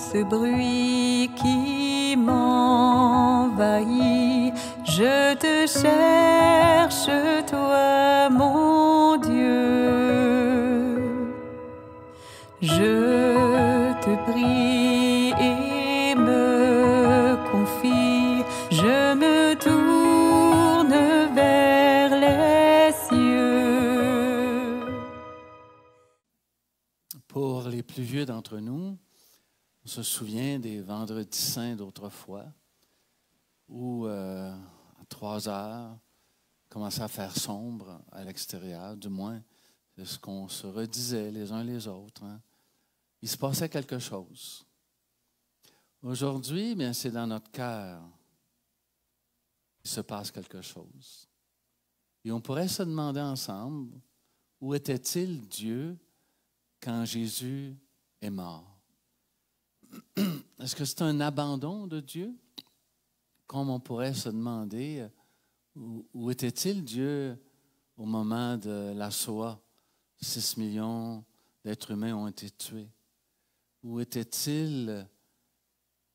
ce bruit qui m'envahit, je te cherche, toi mon Dieu. Je te prie et me confie, je me tourne vers les cieux. Pour les plus vieux d'entre nous, on se souvient des vendredis saints d'autrefois, où à 3 heures, il commençait à faire sombre à l'extérieur, du moins, c'est ce qu'on se redisait les uns les autres. Hein. Il se passait quelque chose. Aujourd'hui, bien, c'est dans notre cœur qu'il se passe quelque chose. Et on pourrait se demander ensemble, où était-il Dieu quand Jésus est mort? Est-ce que c'est un abandon de Dieu? Comme on pourrait se demander, où était-il Dieu au moment de la Shoah? 6 millions d'êtres humains ont été tués. Où était-il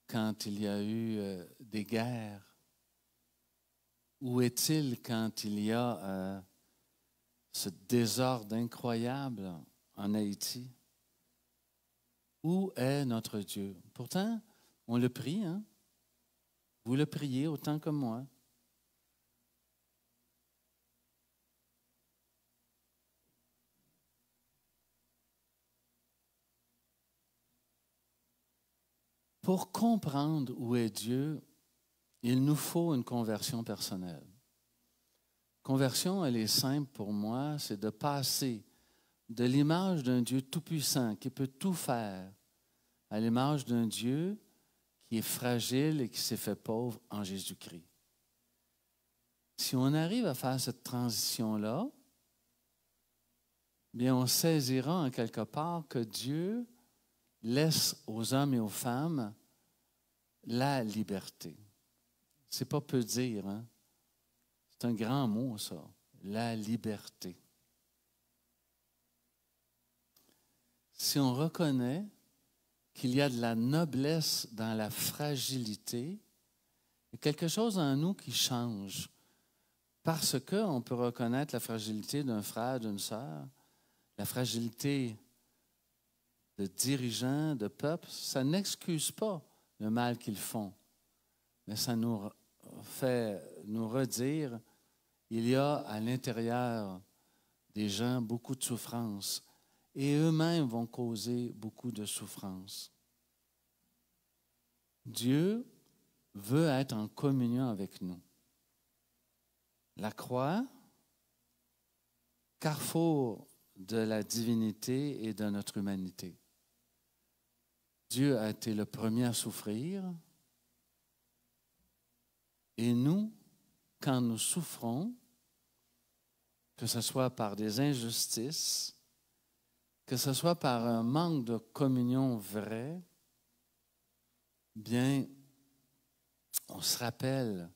quand il y a eu des guerres? Où est-il quand il y a ce désordre incroyable en Haïti? Où est notre Dieu? Pourtant, on le prie, hein? Vous le priez autant que moi. Pour comprendre où est Dieu, il nous faut une conversion personnelle. Conversion, elle est simple pour moi, c'est de passer de l'image d'un Dieu tout-puissant qui peut tout faire à l'image d'un Dieu qui est fragile et qui s'est fait pauvre en Jésus-Christ. Si on arrive à faire cette transition-là, bien on saisira en quelque part que Dieu laisse aux hommes et aux femmes la liberté. C'est pas peu dire, hein? C'est un grand mot, ça, la liberté. Si on reconnaît qu'il y a de la noblesse dans la fragilité, il y a quelque chose en nous qui change. Parce qu'on peut reconnaître la fragilité d'un frère, d'une sœur, la fragilité de dirigeants, de peuples, ça n'excuse pas le mal qu'ils font. Mais ça nous fait nous redire, il y a à l'intérieur des gens beaucoup de souffrance. Et eux-mêmes vont causer beaucoup de souffrance. Dieu veut être en communion avec nous. La croix, carrefour de la divinité et de notre humanité. Dieu a été le premier à souffrir. Et nous, quand nous souffrons, que ce soit par des injustices, que ce soit par un manque de communion vrai, bien, on se rappelle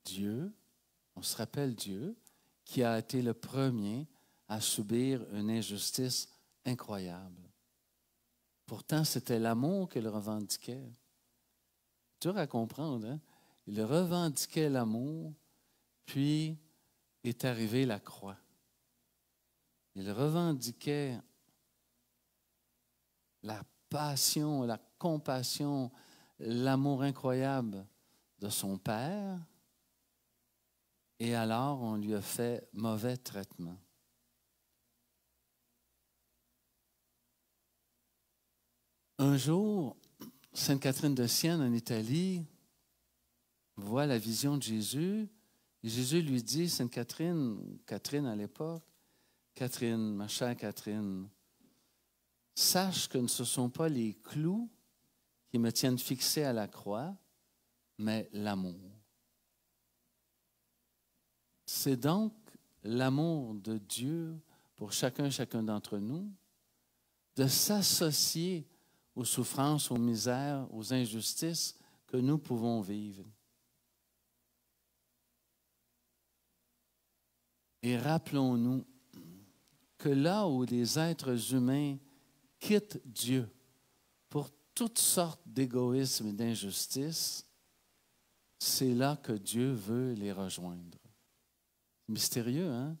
Dieu qui a été le premier à subir une injustice incroyable. Pourtant, c'était l'amour qu'il revendiquait. Dur à comprendre, hein? Il revendiquait l'amour, puis est arrivée la croix. Il revendiquait la passion, la compassion, l'amour incroyable de son Père, et alors on lui a fait mauvais traitement. Un jour, Sainte Catherine de Sienne, en Italie, voit la vision de Jésus, et Jésus lui dit, Sainte Catherine, Catherine à l'époque, Catherine, ma chère Catherine, sache que ce ne sont pas les clous qui me tiennent fixé à la croix, mais l'amour. C'est donc l'amour de Dieu pour chacun d'entre nous, de s'associer aux souffrances, aux misères, aux injustices que nous pouvons vivre. Et rappelons-nous que là où les êtres humains quittent Dieu pour toutes sortes d'égoïsme et d'injustice, c'est là que Dieu veut les rejoindre. Mystérieux, hein?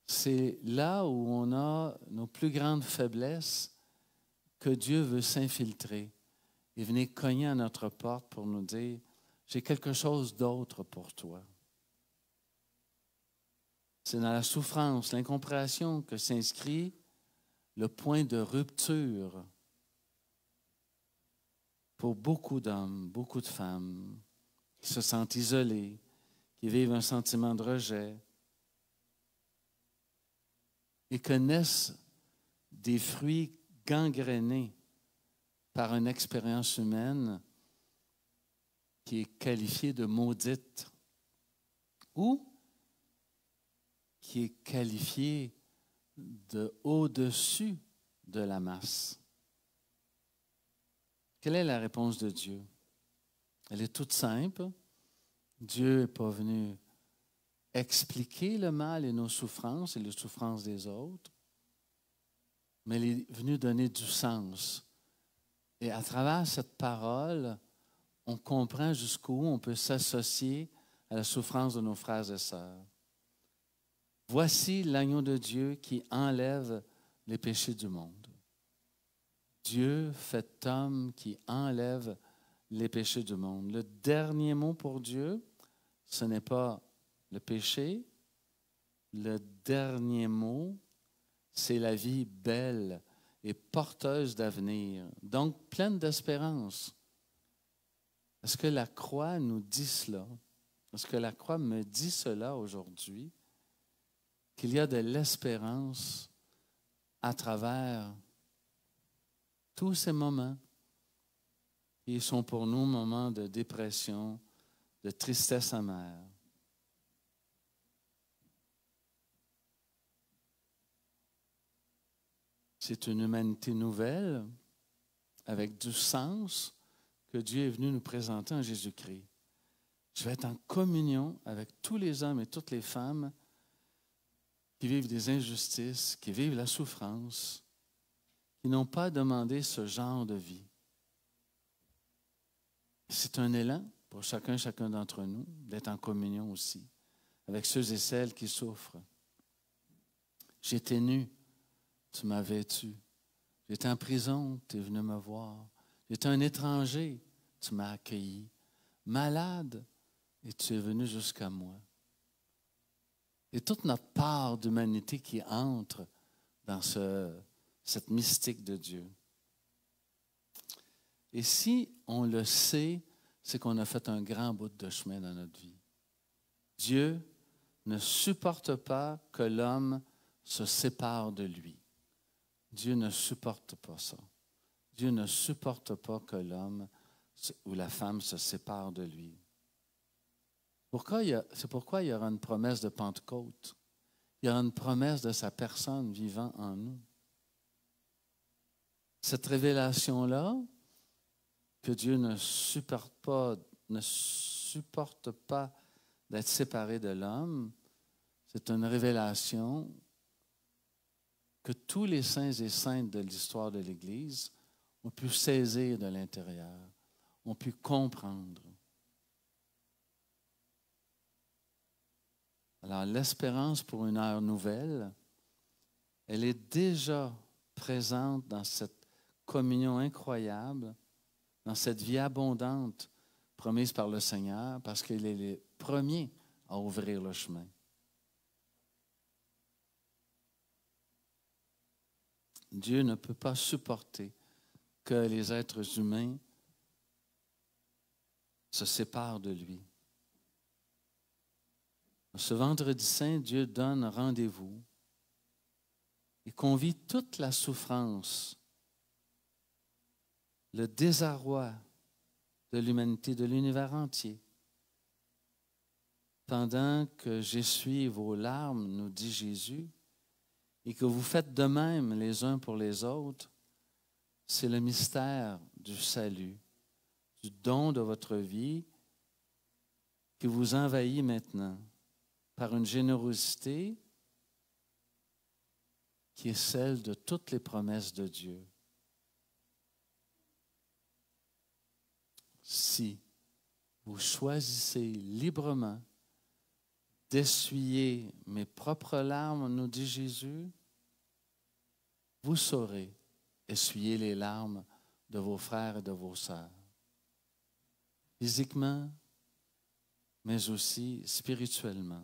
C'est là où on a nos plus grandes faiblesses que Dieu veut s'infiltrer et venir cogner à notre porte pour nous dire « J'ai quelque chose d'autre pour toi ». C'est dans la souffrance, l'incompréhension que s'inscrit le point de rupture pour beaucoup d'hommes, beaucoup de femmes qui se sentent isolés, qui vivent un sentiment de rejet et connaissent des fruits gangrénés par une expérience humaine qui est qualifiée de maudite ou qui est qualifiée de au-dessus de la masse. Quelle est la réponse de Dieu? Elle est toute simple. Dieu n'est pas venu expliquer le mal et nos souffrances et les souffrances des autres, mais il est venu donner du sens. Et à travers cette parole, on comprend jusqu'où on peut s'associer à la souffrance de nos frères et sœurs. Voici l'agneau de Dieu qui enlève les péchés du monde. Dieu fait homme qui enlève les péchés du monde. Le dernier mot pour Dieu, ce n'est pas le péché. Le dernier mot, c'est la vie belle et porteuse d'avenir, donc pleine d'espérance. Est-ce que la croix nous dit cela? Est-ce que la croix me dit cela aujourd'hui? Qu'il y a de l'espérance à travers tous ces moments qui sont pour nous moments de dépression, de tristesse amère. C'est une humanité nouvelle, avec du sens, que Dieu est venu nous présenter en Jésus-Christ. Je vais être en communion avec tous les hommes et toutes les femmes qui vivent des injustices, qui vivent la souffrance, qui n'ont pas demandé ce genre de vie. C'est un élan pour chacun d'entre nous d'être en communion aussi avec ceux et celles qui souffrent. J'étais nu, tu m'as vêtu. J'étais en prison, tu es venu me voir. J'étais un étranger, tu m'as accueilli. Malade, et tu es venu jusqu'à moi. Et toute notre part d'humanité qui entre dans cette mystique de Dieu. Et si on le sait, c'est qu'on a fait un grand bout de chemin dans notre vie. Dieu ne supporte pas que l'homme se sépare de lui. Dieu ne supporte pas ça. Dieu ne supporte pas que l'homme ou la femme se sépare de lui. C'est pourquoi il y aura une promesse de Pentecôte. Il y aura une promesse de sa personne vivant en nous. Cette révélation-là, que Dieu ne supporte pas d'être séparé de l'homme, c'est une révélation que tous les saints et saintes de l'histoire de l'Église ont pu saisir de l'intérieur, ont pu comprendre. Alors, l'espérance pour une ère nouvelle, elle est déjà présente dans cette communion incroyable, dans cette vie abondante promise par le Seigneur, parce qu'il est le premier à ouvrir le chemin. Dieu ne peut pas supporter que les êtres humains se séparent de lui. Ce vendredi saint, Dieu donne rendez-vous et convie toute la souffrance, le désarroi de l'humanité, de l'univers entier. Pendant que j'essuie vos larmes, nous dit Jésus, et que vous faites de même les uns pour les autres, c'est le mystère du salut, du don de votre vie qui vous envahit maintenant par une générosité qui est celle de toutes les promesses de Dieu. si vous choisissez librement d'essuyer mes propres larmes, nous dit Jésus, vous saurez essuyer les larmes de vos frères et de vos sœurs, physiquement, mais aussi spirituellement.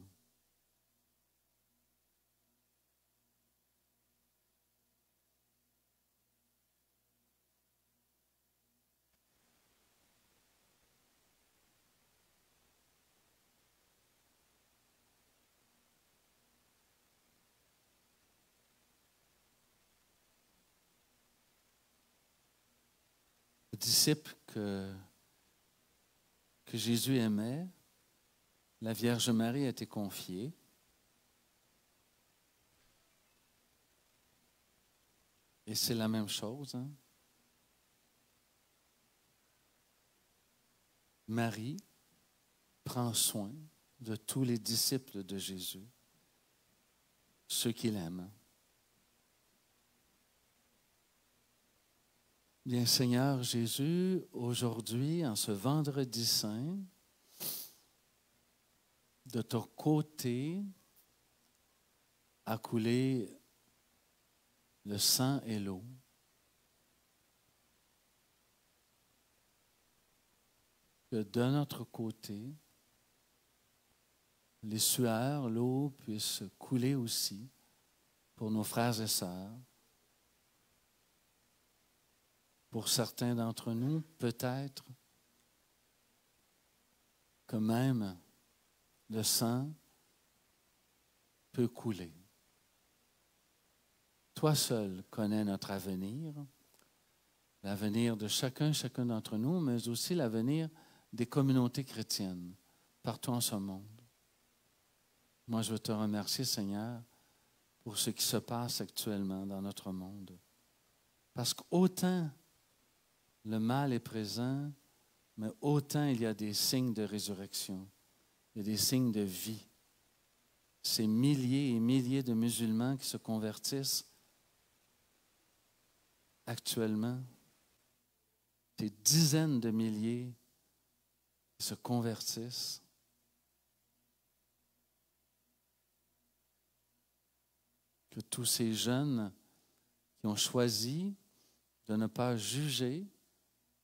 Le disciple que Jésus aimait, la Vierge Marie a été confiée. Et c'est la même chose. Hein? Marie prend soin de tous les disciples de Jésus, ceux qu'il aime. Bien, Seigneur Jésus, aujourd'hui, en ce vendredi saint, de ton côté a coulé le sang et l'eau. Que de notre côté, les sueurs, l'eau puisse couler aussi pour nos frères et sœurs. Pour certains d'entre nous, peut-être que même le sang peut couler. Toi seul connais notre avenir, l'avenir de chacun d'entre nous, mais aussi l'avenir des communautés chrétiennes partout en ce monde. Moi, je veux te remercier, Seigneur, pour ce qui se passe actuellement dans notre monde. Parce qu'autant le mal est présent, mais autant il y a des signes de résurrection, il y a des signes de vie. Ces milliers et milliers de musulmans qui se convertissent actuellement, des dizaines de milliers qui se convertissent. Que tous ces jeunes qui ont choisi de ne pas juger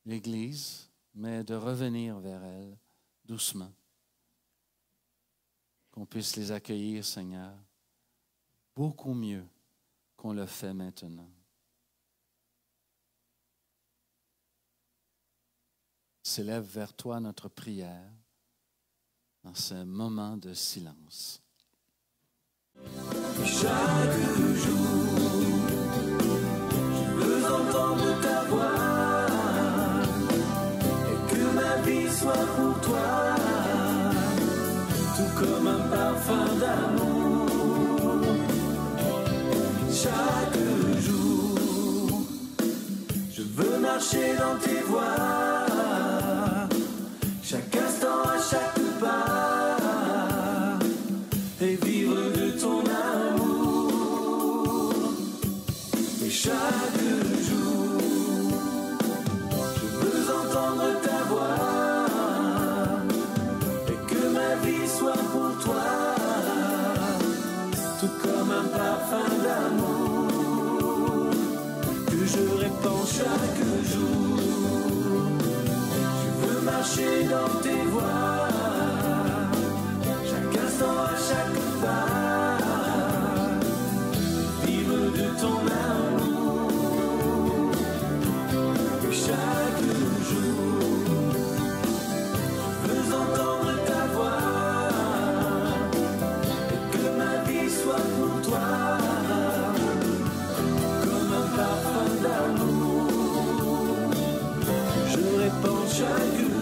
l'Église, mais de revenir vers elle doucement. Qu'on puisse les accueillir, Seigneur, beaucoup mieux qu'on le fait maintenant. S'élève vers toi notre prière dans ce moment de silence. Chaque jour, je veux entendre ta voix et que ma vie soit pour toi, tout comme un parfum d'amour. Chaque jour, je veux marcher dans tes voies, chaque instant, à chaque pas, et vivre de ton amour. Et chaque jour, je veux entendre ta voix et que ma vie soit pour toi, tout comme un parfum d'amour que je répands chaque jour. Je veux marcher dans tes voies, chaque instant, à chaque pas, vivre de ton amour. Et chaque jour, je veux entendre ta voix et que ma vie soit pour toi, comme un parfum d'amour. Je répands chaque jour.